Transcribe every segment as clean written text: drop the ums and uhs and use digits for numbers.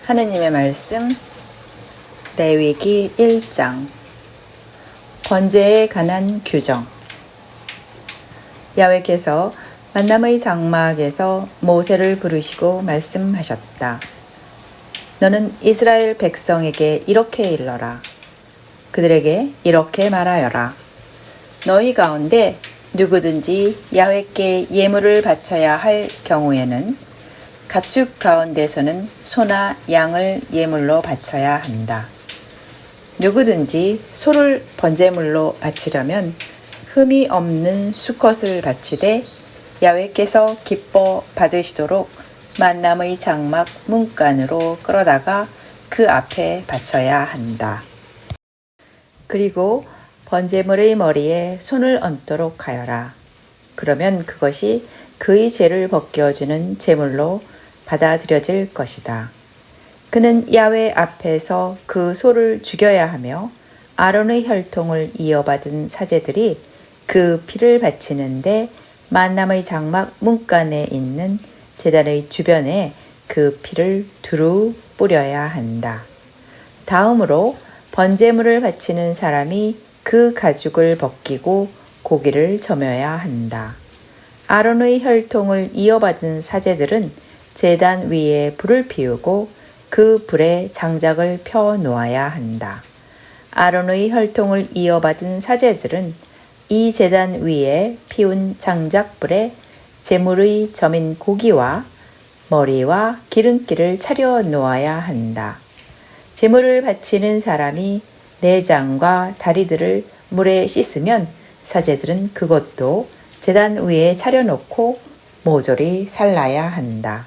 하느님의 말씀 레위기 1장 번제에 관한 규정. 야훼께서 만남의 장막에서 모세를 부르시고 말씀하셨다. 너는 이스라엘 백성에게 이렇게 일러라. 그들에게 이렇게 말하여라. 너희 가운데 누구든지 야훼께 예물을 바쳐야 할 경우에는 가축 가운데서는 소나 양을 예물로 바쳐야 한다. 누구든지 소를 번제물로 바치려면 흠이 없는 수컷을 바치되 야훼께서 기뻐 받으시도록 만남의 장막 문간으로 끌어다가 그 앞에 바쳐야 한다. 그리고 번제물의 머리에 손을 얹도록 하여라. 그러면 그것이 그의 죄를 벗겨주는 제물로 받아들여질 것이다. 그는 야훼 앞에서 그 소를 죽여야 하며 아론의 혈통을 이어받은 사제들이 그 피를 바치는데 만남의 장막 문간에 있는 제단의 주변에 그 피를 두루 뿌려야 한다. 다음으로 번제물을 바치는 사람이 그 가죽을 벗기고 고기를 점여야 한다. 아론의 혈통을 이어받은 사제들은 제단 위에 불을 피우고 그 불에 장작을 펴 놓아야 한다. 아론의 혈통을 이어받은 사제들은 이 제단 위에 피운 장작불에 제물의 점인 고기와 머리와 기름기를 차려 놓아야 한다. 제물을 바치는 사람이 내장과 다리들을 물에 씻으면 사제들은 그것도 제단 위에 차려놓고 모조리 살라야 한다.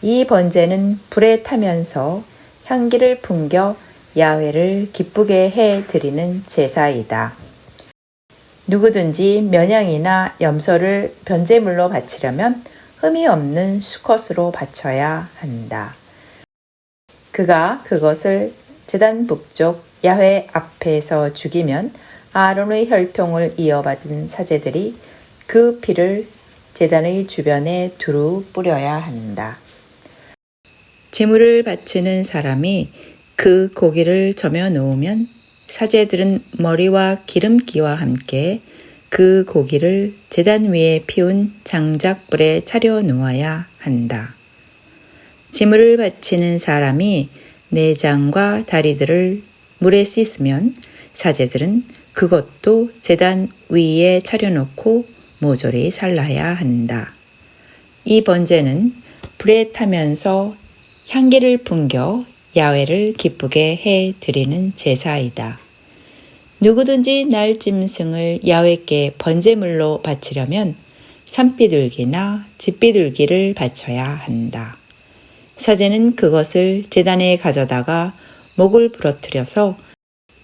이 번제는 불에 타면서 향기를 풍겨 야훼를 기쁘게 해 드리는 제사이다. 누구든지 면양이나 염소를 번제물로 바치려면 흠이 없는 수컷으로 바쳐야 한다. 그가 그것을 제단 북쪽 야훼 앞에서 죽이면 아론의 혈통을 이어받은 사제들이 그 피를 제단의 주변에 두루 뿌려야 한다. 제물을 바치는 사람이 그 고기를 점여 놓으면 사제들은 머리와 기름기와 함께 그 고기를 제단 위에 피운 장작불에 차려 놓아야 한다. 제물을 바치는 사람이 내장과 다리들을 물에 씻으면 사제들은 그것도 제단 위에 차려놓고 모조리 살라야 한다. 이 번제는 불에 타면서 향기를 풍겨 야훼를 기쁘게 해 드리는 제사이다. 누구든지 날짐승을 야훼께 번제물로 바치려면 산비둘기나 칡비둘기를 바쳐야 한다. 사제는 그것을 제단에 가져다가 목을 부러뜨려서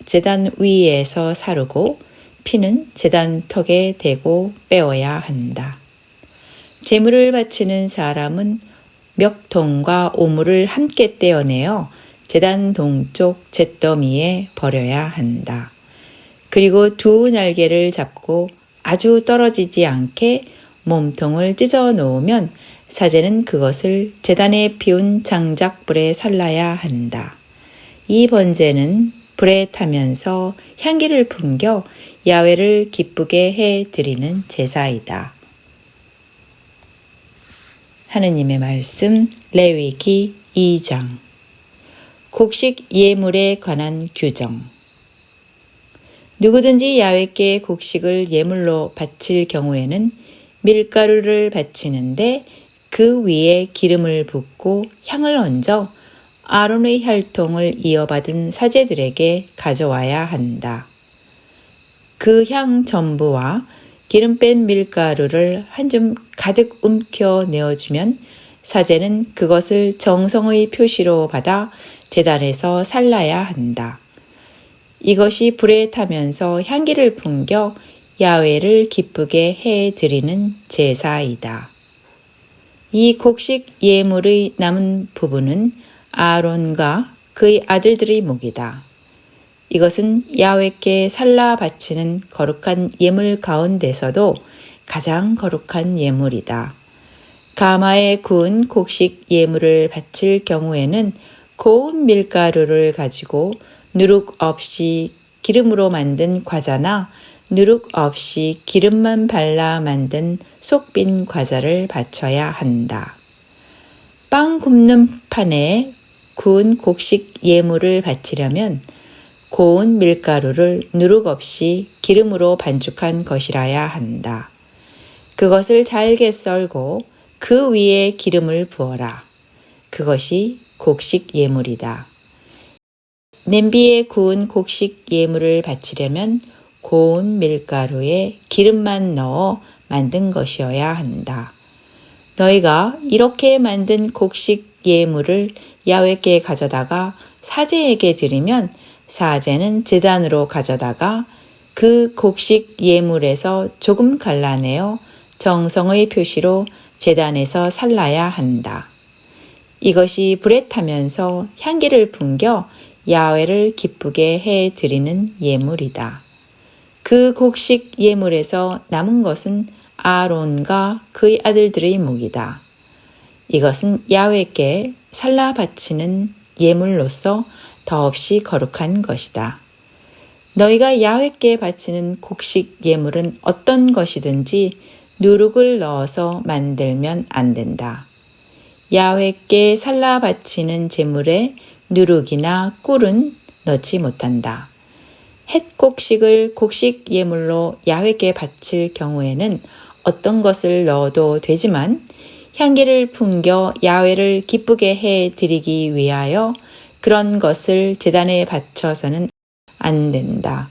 제단 위에서 사르고 피는 제단 턱에 대고 빼어야 한다. 제물을 바치는 사람은 멱통과 오물을 함께 떼어내어 제단 동쪽 잿더미에 버려야 한다. 그리고 두 날개를 잡고 아주 떨어지지 않게 몸통을 찢어 놓으면 사제는 그것을 제단에 피운 장작불에 살라야 한다. 이 번제는 불에 타면서 향기를 풍겨 야훼를 기쁘게 해 드리는 제사이다. 하느님의 말씀 레위기 2장 곡식 예물에 관한 규정. 누구든지 야훼께 곡식을 예물로 바칠 경우에는 밀가루를 바치는데 그 위에 기름을 붓고 향을 얹어 아론의 혈통을 이어받은 사제들에게 가져와야 한다. 그 향 전부와 기름 뺀 밀가루를 한 줌 가득 움켜 내어주면 사제는 그것을 정성의 표시로 받아 제단에서 살라야 한다. 이것이 불에 타면서 향기를 풍겨 야훼를 기쁘게 해 드리는 제사이다. 이 곡식 예물의 남은 부분은 아론과 그의 아들들의 몫이다. 이것은 야훼께 살라 바치는 거룩한 예물 가운데서도 가장 거룩한 예물이다. 가마에 구운 곡식 예물을 바칠 경우에는 고운 밀가루를 가지고 누룩 없이 기름으로 만든 과자나 누룩 없이 기름만 발라 만든 속 빈 과자를 바쳐야 한다. 빵 굽는 판에 구운 곡식 예물을 바치려면 고운 밀가루를 누룩 없이 기름으로 반죽한 것이라야 한다. 그것을 잘게 썰고 그 위에 기름을 부어라. 그것이 곡식 예물이다. 냄비에 구운 곡식 예물을 바치려면 고운 밀가루에 기름만 넣어 만든 것이어야 한다. 너희가 이렇게 만든 곡식 예물을 야훼께 가져다가 사제에게 드리면 사제는 제단으로 가져다가 그 곡식 예물에서 조금 갈라내어 정성의 표시로 제단에서 살라야 한다. 이것이 불에 타면서 향기를 풍겨 야훼를 기쁘게 해 드리는 예물이다. 그 곡식 예물에서 남은 것은 아론과 그의 아들들의 몫이다. 이것은 야훼께 살라 바치는 예물로서 더없이 거룩한 것이다. 너희가 야훼께 바치는 곡식 예물은 어떤 것이든지 누룩을 넣어서 만들면 안 된다. 야훼께 살라 바치는 제물에 누룩이나 꿀은 넣지 못한다. 햇곡식을 곡식 예물로 야훼께 바칠 경우에는 어떤 것을 넣어도 되지만 향기를 풍겨 야훼를 기쁘게 해 드리기 위하여 그런 것을 제단에 바쳐서는 안 된다.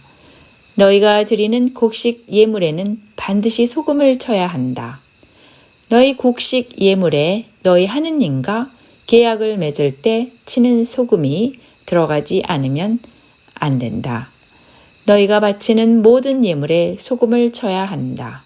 너희가 드리는 곡식 예물에는 반드시 소금을 쳐야 한다. 너희 곡식 예물에 너희 하느님과 계약을 맺을 때 치는 소금이 들어가지 않으면 안 된다. 너희가 바치는 모든 예물에 소금을 쳐야 한다.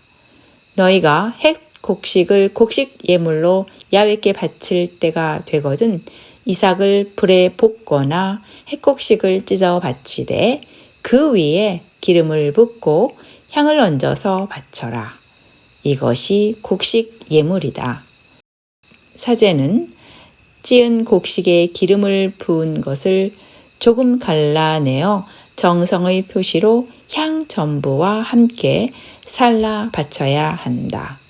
너희가 햇곡식을 곡식 예물로 야훼께 바칠 때가 되거든 이삭을 불에 볶거나 햇곡식을 찢어 바치되 그 위에 기름을 붓고 향을 얹어서 바쳐라. 이것이 곡식 예물이다. 사제는 찌은 곡식에 기름을 부은 것을 조금 갈라내어 정성의 표시로 향 전부와 함께 살라 바쳐야 한다.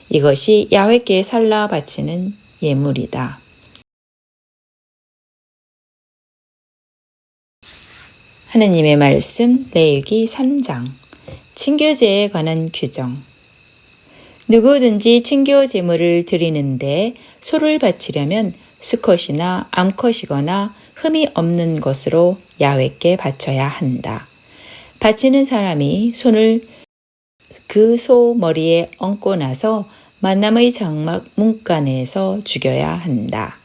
이것이 야훼께 살라 바치는 예물이다. 하느님의 말씀 레위기 3장 친교제에 관한 규정. 누구든지 친교 제물을 드리는데 소를 바치려면 수컷이나 암컷이거나 흠이 없는 것으로 야훼께 바쳐야 한다. 바치는 사람이 손을 그 소 머리에 얹고 나서 만남의 장막 문간에서 죽여야 한다.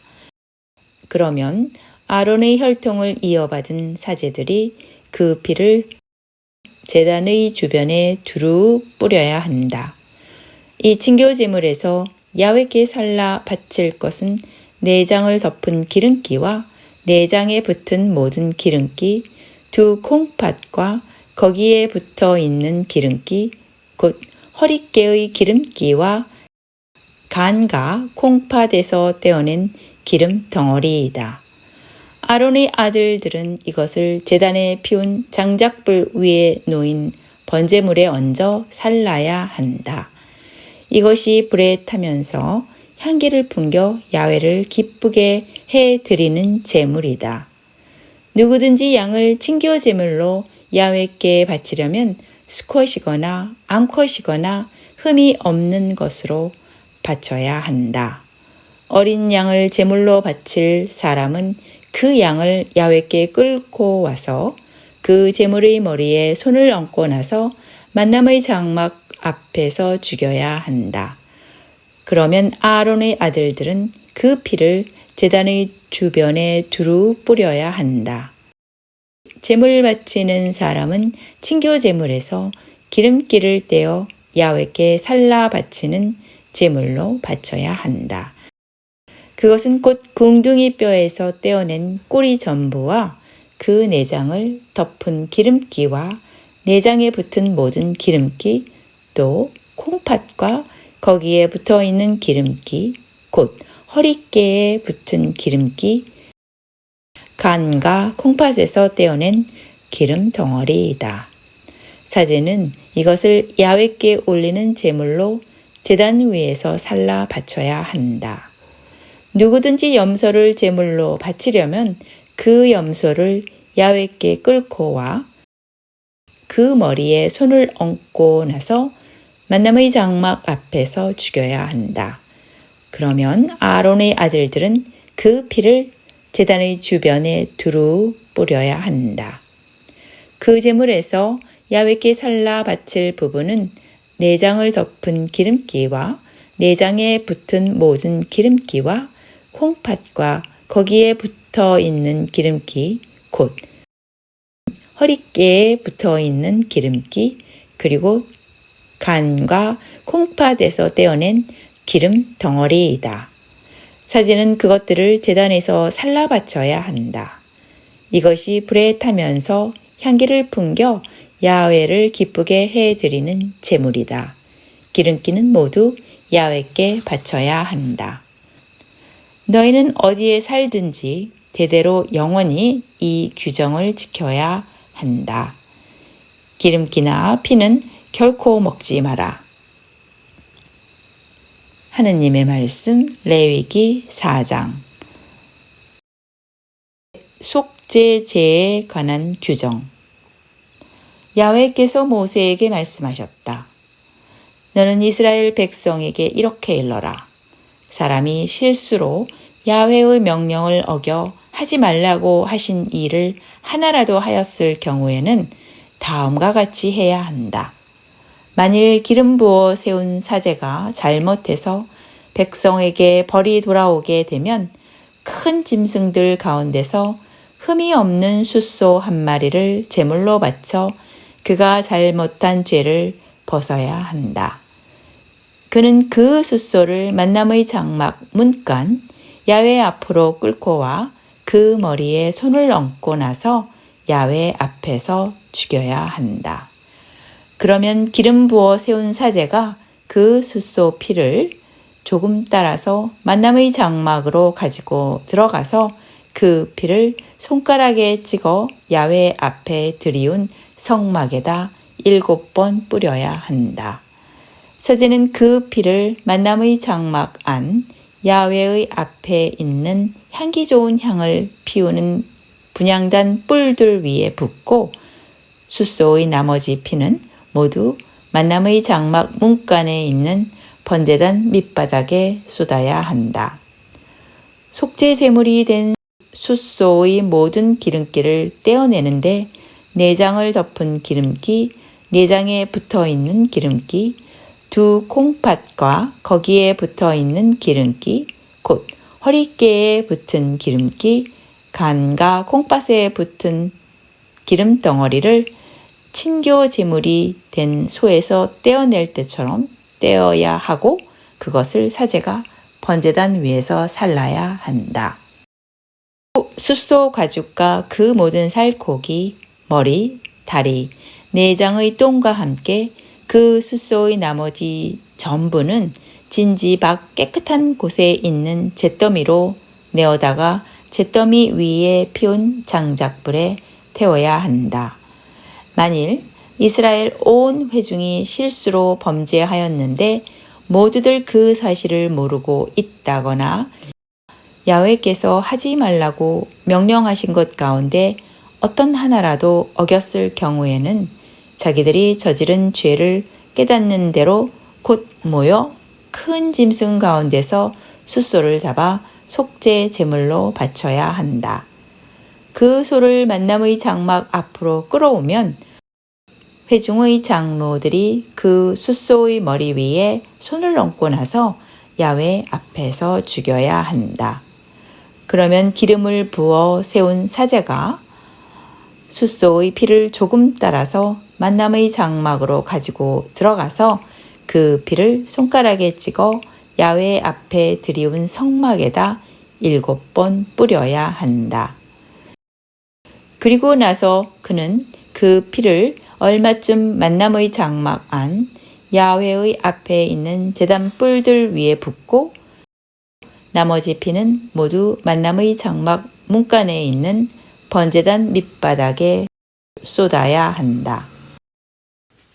그러면 아론의 혈통을 이어받은 사제들이 그 피를 제단의 주변에 두루 뿌려야 한다. 이 친교 제물에서 야훼께 살라 바칠 것은 내장을 덮은 기름기와 내장에 붙은 모든 기름기, 두 콩팥과 거기에 붙어 있는 기름기, 곧 허리깨의 기름기와 간과 콩팥에서 떼어낸 기름 덩어리이다. 아론의 아들들은 이것을 제단에 피운 장작불 위에 놓인 번제물에 얹어 살라야 한다. 이것이 불에 타면서 향기를 풍겨 야훼를 기쁘게 해 드리는 제물이다. 누구든지 양을 친교 제물로 야훼께 바치려면 수컷이거나 암컷이거나 흠이 없는 것으로 바쳐야 한다. 어린 양을 제물로 바칠 사람은 그 양을 야훼께 끌고 와서 그 제물의 머리에 손을 얹고 나서 만남의 장막 앞에서 죽여야 한다. 그러면 아론의 아들들은 그 피를 제단의 주변에 두루 뿌려야 한다. 제물 바치는 사람은 친교 제물에서 기름기를 떼어 야훼께 살라 바치는 제물로 바쳐야 한다. 그것은 곧 궁둥이 뼈에서 떼어낸 꼬리 전부와 그 내장을 덮은 기름기와 내장에 붙은 모든 기름기, 또 콩팥과 거기에 붙어 있는 기름기, 곧 허리깨에 붙은 기름기, 간과 콩팥에서 떼어낸 기름 덩어리이다. 사제는 이것을 야훼께 올리는 제물로 제단 위에서 살라 바쳐야 한다. 누구든지 염소를 제물로 바치려면 그 염소를 야훼께 끌고 와 그 머리에 손을 얹고 나서 만남의 장막 앞에서 죽여야 한다. 그러면 아론의 아들들은 그 피를 제단의 주변에 두루 뿌려야 한다. 그 제물에서 야훼께 살라 바칠 부분은 내장을 덮은 기름기와 내장에 붙은 모든 기름기와 콩팥과 거기에 붙어 있는 기름기, 곧 허리깨에 붙어 있는 기름기, 그리고 간과 콩팥에서 떼어낸 기름 덩어리이다. 사제는 그것들을 제단에서 살라 바쳐야 한다. 이것이 불에 타면서 향기를 풍겨 야훼를 기쁘게 해드리는 제물이다. 기름기는 모두 야훼께 바쳐야 한다. 너희는 어디에 살든지 대대로 영원히 이 규정을 지켜야 한다. 기름기나 피는 결코 먹지 마라. 하느님의 말씀 레위기 4장. 속죄제에 관한 규정. 야훼께서 모세에게 말씀하셨다. 너는 이스라엘 백성에게 이렇게 일러라. 사람이 실수로 야훼의 명령을 어겨 하지 말라고 하신 일을 하나라도 하였을 경우에는 다음과 같이 해야 한다. 만일 기름 부어 세운 사제가 잘못해서 백성에게 벌이 돌아오게 되면 큰 짐승들 가운데서 흠이 없는 숫소 한 마리를 제물로 바쳐 그가 잘못한 죄를 벗어야 한다. 그는 그 숫소를 만남의 장막 문간 야훼 앞으로 끌고 와 그 머리에 손을 얹고 나서 야훼 앞에서 죽여야 한다. 그러면 기름 부어 세운 사제가 그 숫소 피를 조금 따라서 만남의 장막으로 가지고 들어가서 그 피를 손가락에 찍어 야훼 앞에 들이운 성막에다 7번 뿌려야 한다. 사제는 그 피를 만남의 장막 안 야훼의 앞에 있는 향기 좋은 향을 피우는 분향단 뿔들 위에 붓고 숫소의 나머지 피는 모두 만남의 장막 문간에 있는 번제단 밑바닥에 쏟아야 한다. 속죄 제물이 된 숫소의 모든 기름기를 떼어내는데 내장을 덮은 기름기, 내장에 붙어있는 기름기, 두 콩팥과 거기에 붙어있는 기름기, 곧 허리깨에 붙은 기름기, 간과 콩팥에 붙은 기름 덩어리를 친교 제물이 된 소에서 떼어낼 때처럼 떼어야 하고 그것을 사제가 번제단 위에서 살라야 한다. 숫소 가죽과 그 모든 살코기, 머리, 다리, 내장의 똥과 함께 그 숫소의 나머지 전부는 진지 밖 깨끗한 곳에 있는 잿더미로 내어다가 잿더미 위에 피운 장작불에 태워야 한다. 만일 이스라엘 온 회중이 실수로 범죄하였는데 모두들 그 사실을 모르고 있다거나 야훼께서 하지 말라고 명령하신 것 가운데 어떤 하나라도 어겼을 경우에는 자기들이 저지른 죄를 깨닫는 대로 곧 모여 큰 짐승 가운데서 숫소를 잡아 속죄 제물로 바쳐야 한다. 그 소를 만남의 장막 앞으로 끌어오면 회중의 장로들이 그 숫소의 머리 위에 손을 얹고 나서 야훼 앞에서 죽여야 한다. 그러면 기름을 부어 세운 사제가 숫소의 피를 조금 따라서 만남의 장막으로 가지고 들어가서 그 피를 손가락에 찍어 야훼 앞에 들이운 성막에다 7번 뿌려야 한다. 그리고 나서 그는 그 피를 얼마쯤 만남의 장막 안 야훼의 앞에 있는 제단 뿔들 위에 붓고 나머지 피는 모두 만남의 장막 문간에 있는 번제단 밑바닥에 쏟아야 한다.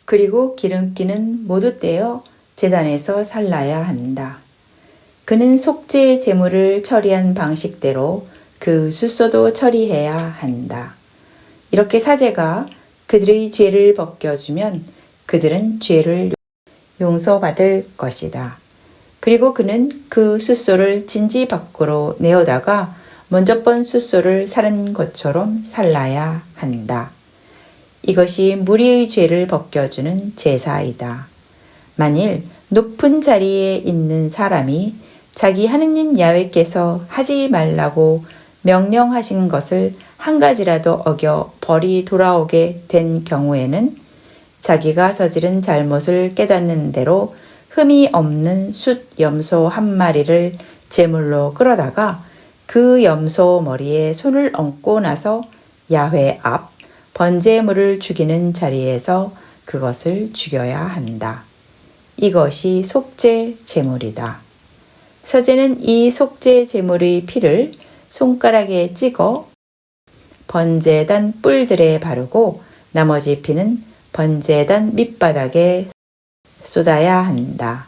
그리고 기름기는 모두 떼어 제단에서 살라야 한다. 그는 속죄 제물을 처리한 방식대로 그 숫소도 처리해야 한다. 이렇게 사제가 그들의 죄를 벗겨주면 그들은 죄를 용서받을 것이다. 그리고 그는 그 숫소를 진지 밖으로 내어다가 먼저 번 숫소를 살은 것처럼 살라야 한다. 이것이 무리의 죄를 벗겨주는 제사이다. 만일 높은 자리에 있는 사람이 자기 하느님 야훼께서 하지 말라고 명령하신 것을 한 가지라도 어겨 벌이 돌아오게 된 경우에는 자기가 저지른 잘못을 깨닫는 대로 흠이 없는 숫 염소 한 마리를 제물로 끌어다가 그 염소 머리에 손을 얹고 나서 야훼 앞 번제물을 죽이는 자리에서 그것을 죽여야 한다. 이것이 속죄 제물이다. 사제는 이 속죄 제물의 피를 손가락에 찍어 번제단 뿔들에 바르고 나머지 피는 번제단 밑바닥에 쏟아야 한다.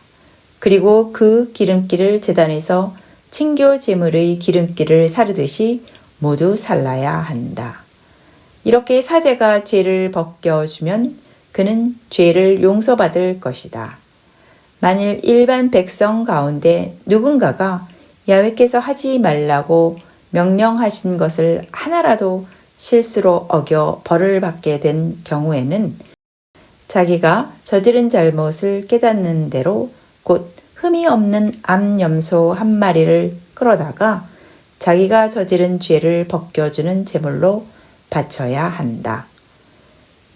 그리고 그 기름기를 제단에서 친교 제물의 기름기를 사르듯이 모두 살라야 한다. 이렇게 사제가 죄를 벗겨주면 그는 죄를 용서받을 것이다. 만일 일반 백성 가운데 누군가가 야훼께서 하지 말라고 명령하신 것을 하나라도 실수로 어겨 벌을 받게 된 경우에는 자기가 저지른 잘못을 깨닫는 대로 곧 흠이 없는 암염소 한 마리를 끌어다가 자기가 저지른 죄를 벗겨주는 제물로 바쳐야 한다.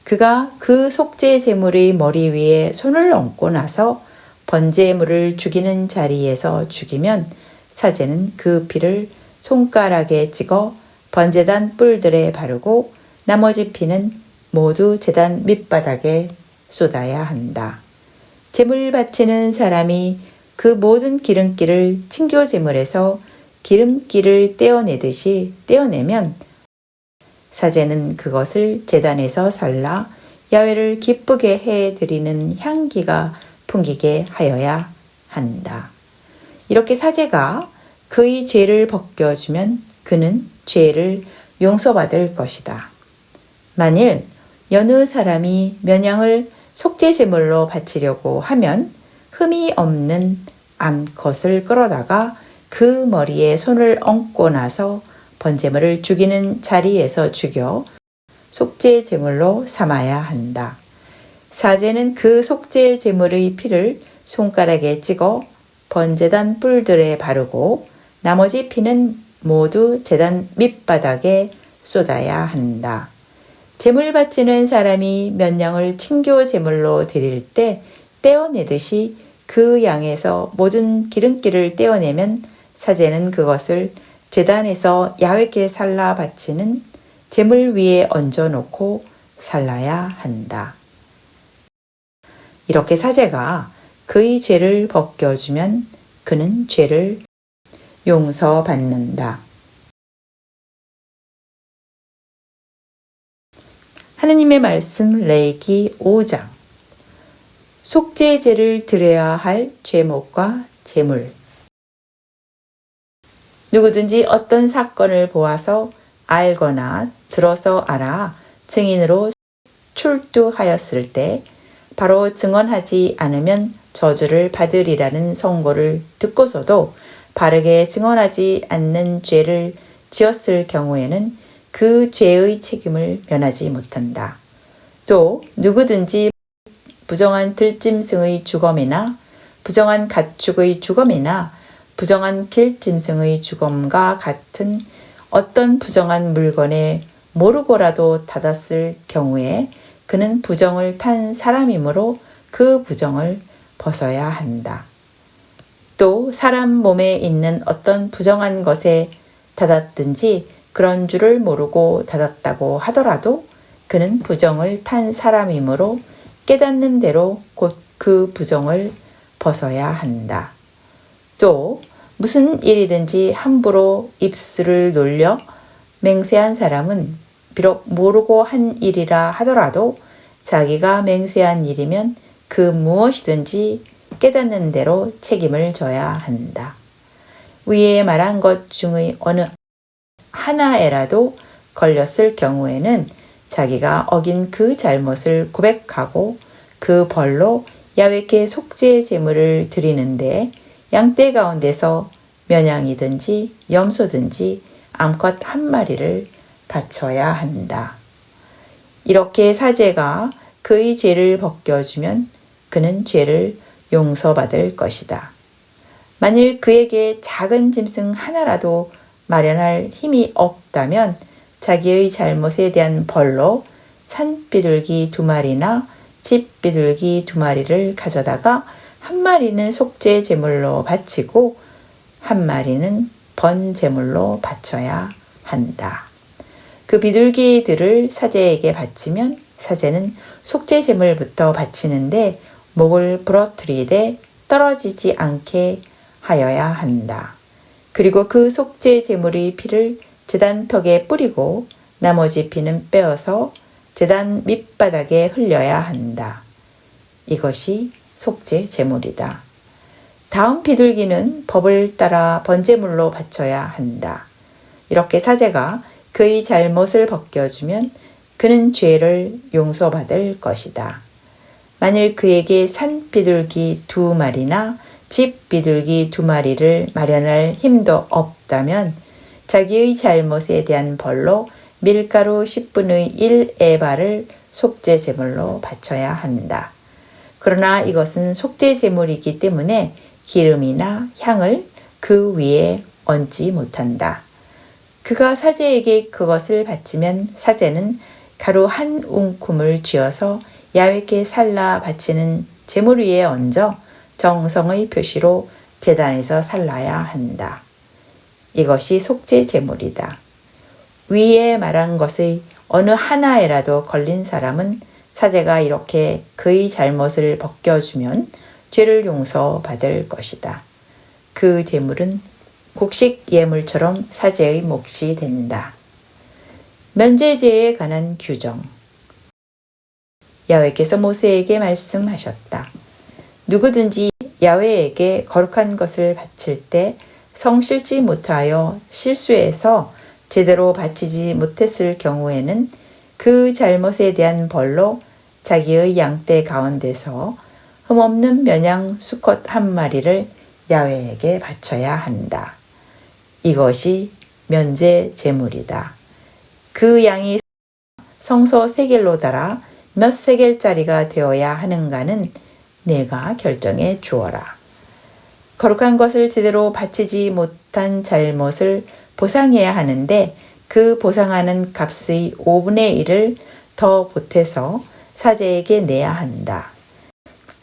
그가 그 속죄 제물의 머리 위에 손을 얹고 나서 번제물을 죽이는 자리에서 죽이면 사제는 그 피를 손가락에 찍어 번제단 뿔들에 바르고 나머지 피는 모두 제단 밑바닥에 쏟아야 한다. 제물 바치는 사람이 그 모든 기름기를 친교 제물에서 기름기를 떼어내듯이 떼어내면 사제는 그것을 제단에서 살라 야훼를 기쁘게 해 드리는 향기가 풍기게 하여야 한다. 이렇게 사제가 그의 죄를 벗겨주면 그는 죄를 용서받을 것이다. 만일 여느 사람이 면양을 속죄 제물로 바치려고 하면 흠이 없는 암컷을 끌어다가 그 머리에 손을 얹고 나서 번제물을 죽이는 자리에서 죽여 속죄 제물로 삼아야 한다. 사제는 그 속죄 제물의 피를 손가락에 찍어 번제단 뿔들에 바르고 나머지 피는 모두 제단 밑바닥에 쏟아야 한다. 제물 바치는 사람이 몇 양을 친교 제물로 드릴 때 떼어내듯이 그 양에서 모든 기름기를 떼어내면 사제는 그것을 제단에서 야훼께 살라 바치는 제물 위에 얹어놓고 살라야 한다. 이렇게 사제가 그의 죄를 벗겨주면 그는 죄를 용서받는다. 하느님의 말씀 레위기 5장 속죄제를 드려야 할 제목과 제물. 누구든지 어떤 사건을 보아서 알거나 들어서 알아 증인으로 출두하였을 때 바로 증언하지 않으면 저주를 받으리라는 선고를 듣고서도 바르게 증언하지 않는 죄를 지었을 경우에는 그 죄의 책임을 면하지 못한다. 또 누구든지 부정한 들짐승의 주검이나 부정한 가축의 주검이나 부정한 길짐승의 주검과 같은 어떤 부정한 물건에 모르고라도 닫았을 경우에 그는 부정을 탄 사람이므로 그 부정을 벗어야 한다. 또 사람 몸에 있는 어떤 부정한 것에 닫았든지 그런 줄을 모르고 닫았다고 하더라도 그는 부정을 탄 사람이므로 깨닫는 대로 곧 그 부정을 벗어야 한다. 또 무슨 일이든지 함부로 입술을 놀려 맹세한 사람은 비록 모르고 한 일이라 하더라도 자기가 맹세한 일이면 그 무엇이든지 깨닫는 대로 책임을 져야 한다. 위에 말한 것 중의 어느 하나에라도 걸렸을 경우에는 자기가 어긴 그 잘못을 고백하고 그 벌로 야훼께 속죄의 제물을 드리는데 양떼 가운데서 면양이든지 염소든지 암컷 한 마리를 바쳐야 한다. 이렇게 사제가 그의 죄를 벗겨주면 그는 죄를 용서받을 것이다. 만일 그에게 작은 짐승 하나라도 마련할 힘이 없다면 자기의 잘못에 대한 벌로 산비둘기 2마리나 집비둘기 2마리를 가져다가 한 마리는 속죄 제물로 바치고 한 마리는 번 제물로 바쳐야 한다. 그 비둘기들을 사제에게 바치면 사제는 속죄 제물부터 바치는데 목을 부러뜨리되 떨어지지 않게 하여야 한다. 그리고 그 속죄 제물의 피를 제단턱에 뿌리고 나머지 피는 빼어서 제단 밑바닥에 흘려야 한다. 이것이 속죄 제물이다. 다음 비둘기는 법을 따라 번제물로 바쳐야 한다. 이렇게 사제가 그의 잘못을 벗겨주면 그는 죄를 용서받을 것이다. 만일 그에게 산비둘기 2마리나 집비둘기 2마리를 마련할 힘도 없다면 자기의 잘못에 대한 벌로 밀가루 10분의 1 에바를 속죄 제물로 바쳐야 한다. 그러나 이것은 속죄 제물이기 때문에 기름이나 향을 그 위에 얹지 못한다. 그가 사제에게 그것을 바치면 사제는 가루 한 움큼을 쥐어서 야훼께 살라 바치는 제물 위에 얹어 정성의 표시로 제단에서 살라야 한다. 이것이 속죄 제물이다. 위에 말한 것의 어느 하나에라도 걸린 사람은 사제가 이렇게 그의 잘못을 벗겨주면 죄를 용서받을 것이다. 그 제물은 곡식 예물처럼 사제의 몫이 된다. 면제제에 관한 규정. 야훼께서 모세에게 말씀하셨다. 누구든지 야훼에게 거룩한 것을 바칠 때 성실지 못하여 실수해서 제대로 바치지 못했을 경우에는 그 잘못에 대한 벌로 자기의 양떼 가운데서 흠없는 면양 수컷 한 마리를 야훼에게 바쳐야 한다. 이것이 면제 제물이다. 그 양이 성소 세겔로 달아 몇 세겔짜리가 되어야 하는가는 내가 결정해 주어라. 거룩한 것을 제대로 바치지 못한 잘못을 보상해야 하는데 그 보상하는 값의 5분의 1을 더 보태서 사제에게 내야 한다.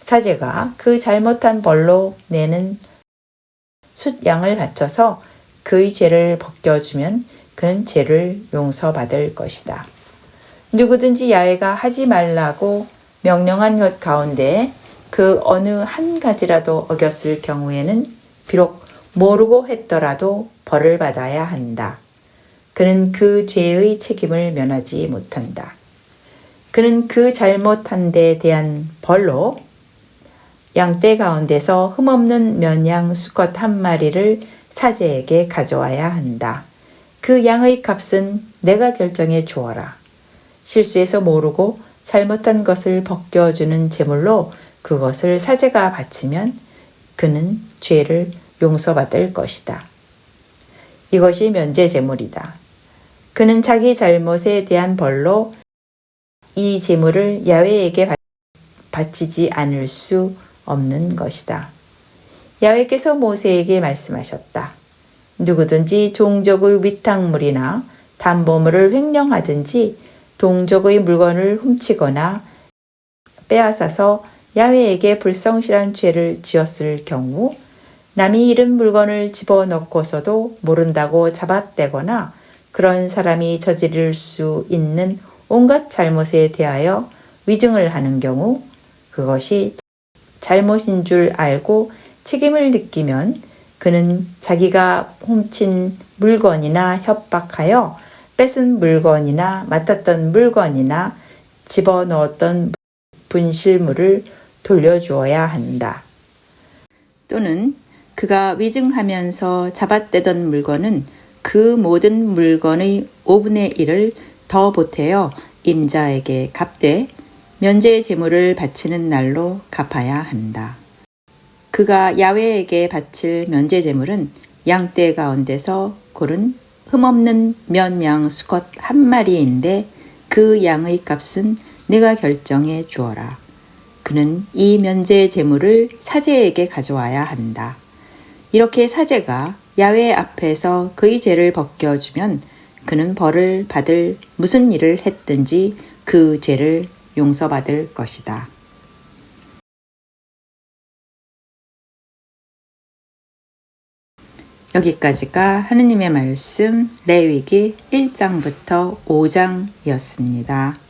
사제가 그 잘못한 벌로 내는 숫양을 바쳐서 그의 죄를 벗겨주면 그는 죄를 용서받을 것이다. 누구든지 야훼가 하지 말라고 명령한 것 가운데 그 어느 한 가지라도 어겼을 경우에는 비록 모르고 했더라도 벌을 받아야 한다. 그는 그 죄의 책임을 면하지 못한다. 그는 그 잘못한 데 대한 벌로 양떼 가운데서 흠없는 면양 수컷 한 마리를 사제에게 가져와야 한다. 그 양의 값은 내가 결정해 주어라. 실수해서 모르고 잘못한 것을 벗겨주는 제물로 그것을 사제가 바치면 그는 죄를 용서받을 것이다. 이것이 면제 제물이다. 그는 자기 잘못에 대한 벌로 이 제물을 야훼에게 바치지 않을 수 없는 것이다. 야훼께서 모세에게 말씀하셨다. 누구든지 종족의 위탁물이나 담보물을 횡령하든지 동족의 물건을 훔치거나 빼앗아서 야훼에게 불성실한 죄를 지었을 경우 남이 잃은 물건을 집어넣고서도 모른다고 잡아떼거나 그런 사람이 저지를 수 있는 온갖 잘못에 대하여 위증을 하는 경우 그것이 잘못인 줄 알고 책임을 느끼면 그는 자기가 훔친 물건이나 협박하여 뺏은 물건이나 맡았던 물건이나 집어넣었던 분실물을 돌려주어야 한다. 또는 그가 위증하면서 잡아떼던 물건은 그 모든 물건의 5분의 1을 더 보태어 임자에게 갚되 면제 제물을 바치는 날로 갚아야 한다. 그가 야훼에게 바칠 면제 제물은 양떼 가운데서 고른 흠없는 면 양 수컷 한 마리인데 그 양의 값은 네가 결정해 주어라. 그는 이 면제 제물을 사제에게 가져와야 한다. 이렇게 사제가 야훼 앞에서 그의 죄를 벗겨주면 그는 벌을 받을 무슨 일을 했든지 그 죄를 용서받을 것이다. 여기까지가 하느님의 말씀 레위기 1장부터 5장이었습니다.